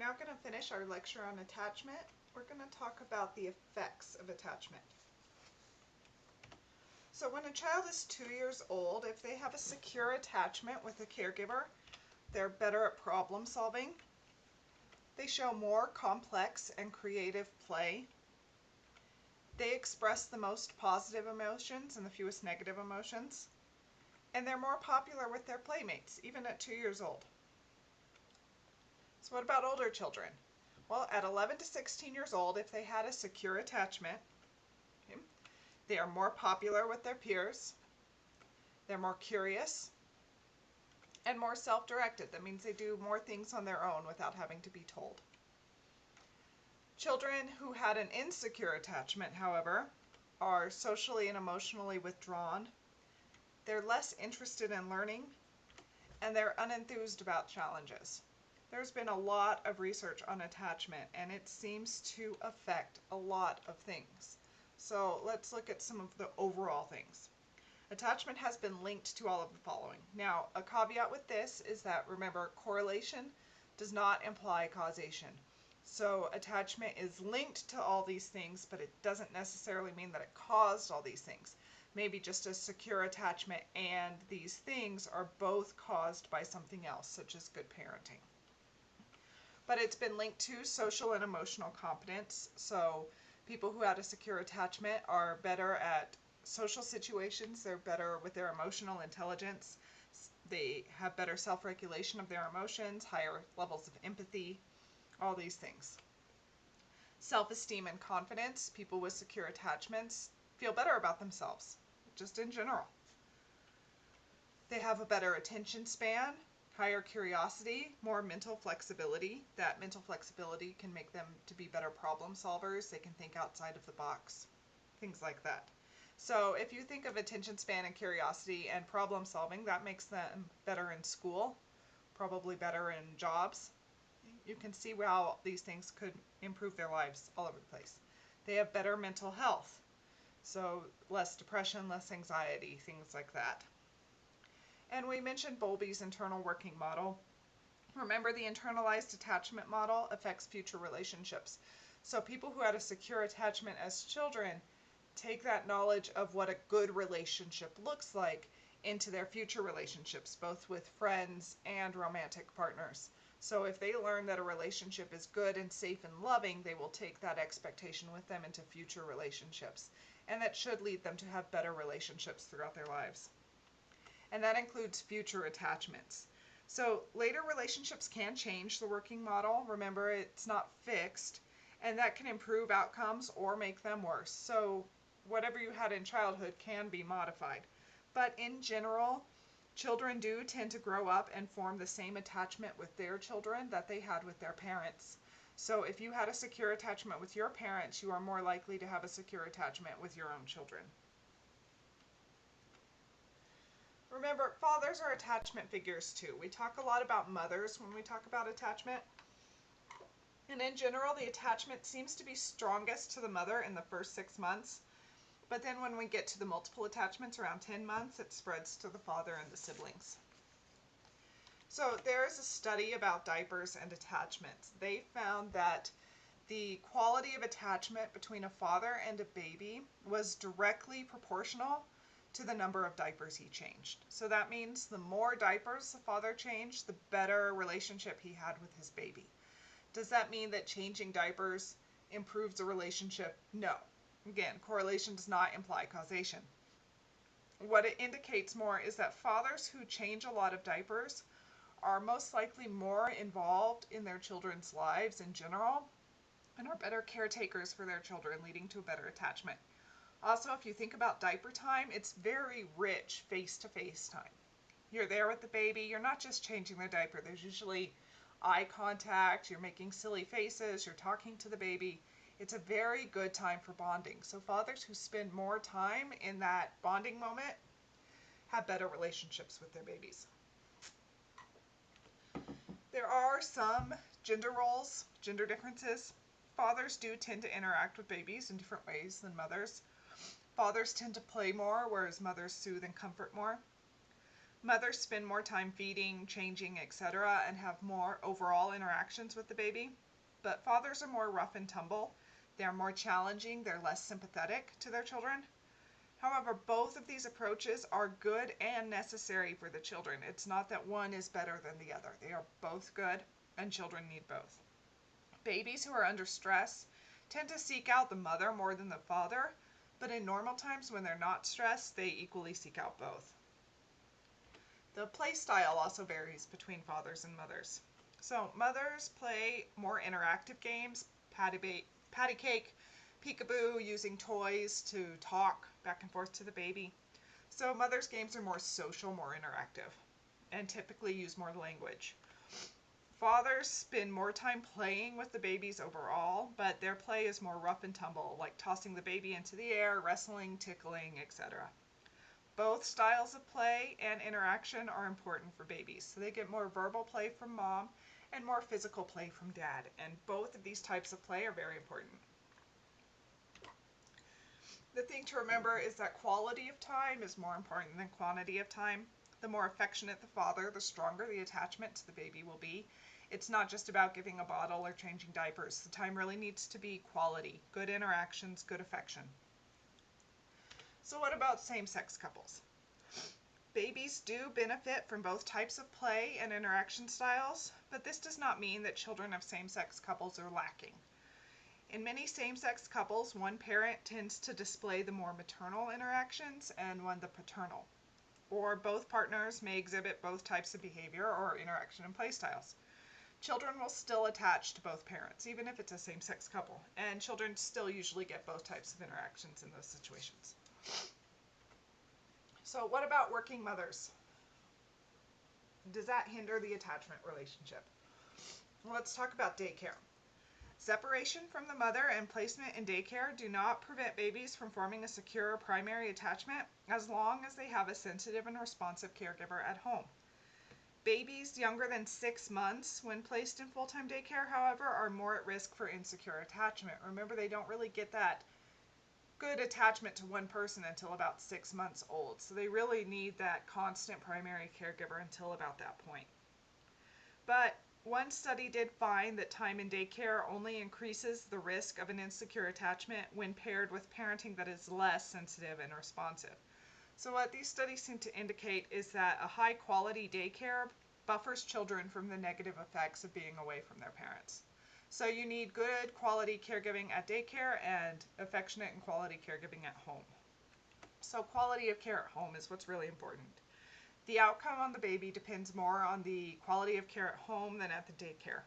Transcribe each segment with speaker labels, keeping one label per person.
Speaker 1: now going to finish our lecture on attachment. We're going to talk about the effects of attachment. So when a child is 2 years old, if they have a secure attachment with a caregiver, they're better at problem solving. They show more complex and creative play. They express the most positive emotions and the fewest negative emotions. And they're more popular with their playmates, even at 2 years old. So what about older children? Well, at 11 to 16 years old, if they had a secure attachment, okay, they are more popular with their peers, they're more curious, and more self-directed. That means they do more things on their own without having to be told. Children who had an insecure attachment, however, are socially and emotionally withdrawn, they're less interested in learning, and they're unenthused about challenges. There's been a lot of research on attachment, and it seems to affect a lot of things. So let's look at some of the overall things. Attachment has been linked to all of the following. Now, a caveat with this is that, remember, correlation does not imply causation. So attachment is linked to all these things, but it doesn't necessarily mean that it caused all these things. Maybe just a secure attachment and these things are both caused by something else, such as good parenting. But it's been linked to social and emotional competence. So people who had a secure attachment are better at social situations, they're better with their emotional intelligence, they have better self-regulation of their emotions, higher levels of empathy, all these things. Self-esteem and confidence, people with secure attachments feel better about themselves, just in general. They have a better attention span, higher curiosity, more mental flexibility. That mental flexibility can make them to be better problem solvers. They can think outside of the box, things like that. So if you think of attention span and curiosity and problem solving, that makes them better in school, probably better in jobs. You can see how these things could improve their lives all over the place. They have better mental health, so less depression, less anxiety, things like that. And we mentioned Bowlby's internal working model. Remember, the internalized attachment model affects future relationships. So people who had a secure attachment as children take that knowledge of what a good relationship looks like into their future relationships, both with friends and romantic partners. So if they learn that a relationship is good and safe and loving, they will take that expectation with them into future relationships. And that should lead them to have better relationships throughout their lives. And that includes future attachments. So later relationships can change the working model. Remember, it's not fixed, and that can improve outcomes or make them worse. So whatever you had in childhood can be modified. But in general, children do tend to grow up and form the same attachment with their children that they had with their parents. So if you had a secure attachment with your parents, you are more likely to have a secure attachment with your own children. Remember, fathers are attachment figures too. We talk a lot about mothers when we talk about attachment. And in general, the attachment seems to be strongest to the mother in the first 6 months. But then when we get to the multiple attachments around 10 months, it spreads to the father and the siblings. So there is a study about diapers and attachments. They found that the quality of attachment between a father and a baby was directly proportional to the number of diapers he changed. So that means the more diapers the father changed, the better relationship he had with his baby. Does that mean that changing diapers improves the relationship? No. Again, correlation does not imply causation. What it indicates more is that fathers who change a lot of diapers are most likely more involved in their children's lives in general and are better caretakers for their children, leading to a better attachment. Also, if you think about diaper time, it's very rich face-to-face time. You're there with the baby, you're not just changing their diaper, there's usually eye contact, you're making silly faces, you're talking to the baby. It's a very good time for bonding. So fathers who spend more time in that bonding moment have better relationships with their babies. There are some gender roles, gender differences. Fathers do tend to interact with babies in different ways than mothers. Fathers tend to play more, whereas mothers soothe and comfort more. Mothers spend more time feeding, changing, etc., and have more overall interactions with the baby. But fathers are more rough and tumble. They're more challenging, they're less sympathetic to their children. However, both of these approaches are good and necessary for the children. It's not that one is better than the other. They are both good, and children need both. Babies who are under stress tend to seek out the mother more than the father, but in normal times when they're not stressed, they equally seek out both. The play style also varies between fathers and mothers. So mothers play more interactive games, patty cake, peekaboo, using toys to talk back and forth to the baby. So mothers' games are more social, more interactive, and typically use more language. Fathers spend more time playing with the babies overall, but their play is more rough and tumble, like tossing the baby into the air, wrestling, tickling, etc. Both styles of play and interaction are important for babies. So they get more verbal play from mom and more physical play from dad. And both of these types of play are very important. The thing to remember is that quality of time is more important than quantity of time. The more affectionate the father, the stronger the attachment to the baby will be. It's not just about giving a bottle or changing diapers. The time really needs to be quality, good interactions, good affection. So what about same-sex couples? Babies do benefit from both types of play and interaction styles, but this does not mean that children of same-sex couples are lacking. In many same-sex couples, one parent tends to display the more maternal interactions and one the paternal. Or both partners may exhibit both types of behavior or interaction and play styles. Children will still attach to both parents, even if it's a same-sex couple, and children still usually get both types of interactions in those situations. So what about working mothers? Does that hinder the attachment relationship? Well, let's talk about daycare. Separation from the mother and placement in daycare do not prevent babies from forming a secure primary attachment as long as they have a sensitive and responsive caregiver at home. Babies younger than 6 months, when placed in full-time daycare, however, are more at risk for insecure attachment. Remember, they don't really get that good attachment to one person until about 6 months old. So they really need that constant primary caregiver until about that point. But one study did find that time in daycare only increases the risk of an insecure attachment when paired with parenting that is less sensitive and responsive. So what these studies seem to indicate is that a high quality daycare buffers children from the negative effects of being away from their parents. So you need good quality caregiving at daycare and affectionate and quality caregiving at home. So quality of care at home is what's really important. The outcome on the baby depends more on the quality of care at home than at the daycare.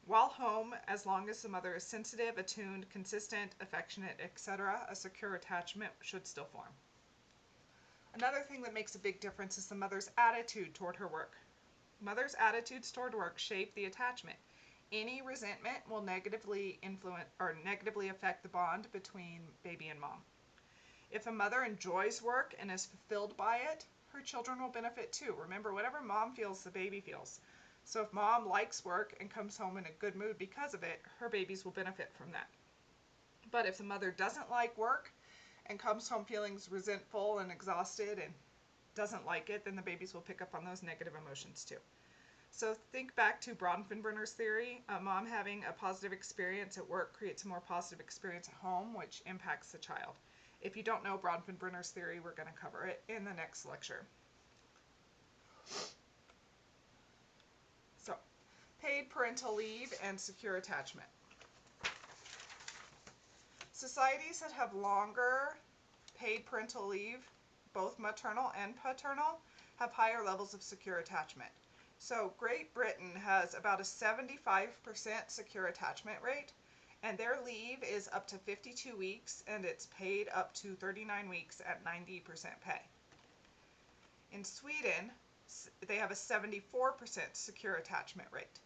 Speaker 1: While home, as long as the mother is sensitive, attuned, consistent, affectionate, etc., a secure attachment should still form. Another thing that makes a big difference is the mother's attitude toward her work. Mother's attitudes toward work shape the attachment. Any resentment will negatively influence or negatively affect the bond between baby and mom. If a mother enjoys work and is fulfilled by it, her children will benefit too. Remember, whatever mom feels, the baby feels. So if mom likes work and comes home in a good mood because of it, her babies will benefit from that. But if the mother doesn't like work and comes home feeling resentful and exhausted and doesn't like it, then the babies will pick up on those negative emotions too. So think back to Bronfenbrenner's theory. A mom having a positive experience at work creates a more positive experience at home, which impacts the child. If you don't know Bronfenbrenner's theory, we're going to cover it in the next lecture. So, paid parental leave and secure attachment. Societies that have longer paid parental leave, both maternal and paternal, have higher levels of secure attachment. So Great Britain has about a 75% secure attachment rate, and their leave is up to 52 weeks, and it's paid up to 39 weeks at 90% pay. In Sweden, they have a 74% secure attachment rate.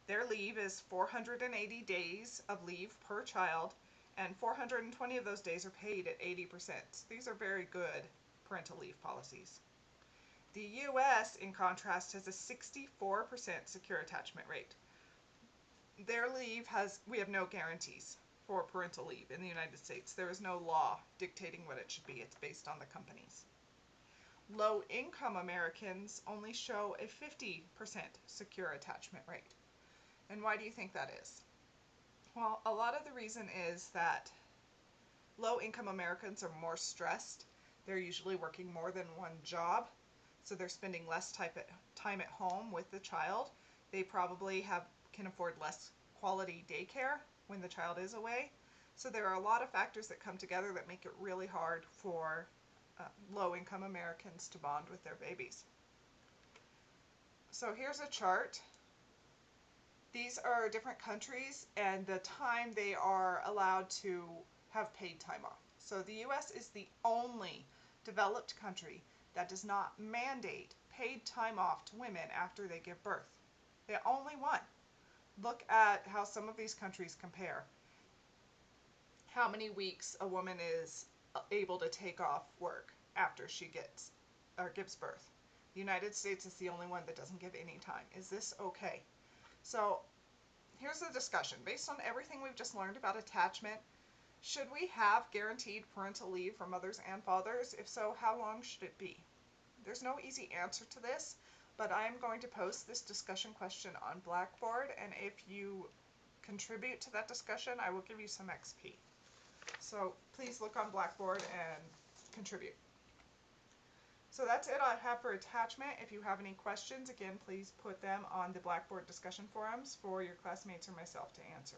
Speaker 1: Their leave is 480 days of leave per child, and 420 of those days are paid at 80%. So these are very good parental leave policies. The U.S., in contrast, has a 64% secure attachment rate. Their leave we have no guarantees for parental leave in the United States. There is no law dictating what it should be. It's based on the companies. Low-income Americans only show a 50% secure attachment rate. And why do you think that is? Well, a lot of the reason is that low-income Americans are more stressed. They're usually working more than one job, so they're spending less time at home with the child. They probably can afford less quality daycare when the child is away. So there are a lot of factors that come together that make it really hard for low-income Americans to bond with their babies. So here's a chart. These are different countries and the time they are allowed to have paid time off. So the US is the only developed country that does not mandate paid time off to women after they give birth. The only one. Look at how some of these countries compare. How many weeks a woman is able to take off work after she gives birth. The United States is the only one that doesn't give any time. Is this okay? So here's the discussion. Based on everything we've just learned about attachment, should we have guaranteed parental leave for mothers and fathers? If so, how long should it be? There's no easy answer to this, but I'm going to post this discussion question on Blackboard, and if you contribute to that discussion, I will give you some XP. So please look on Blackboard and contribute. So that's it I have for attachment. If you have any questions, again, please put them on the Blackboard discussion forums for your classmates or myself to answer.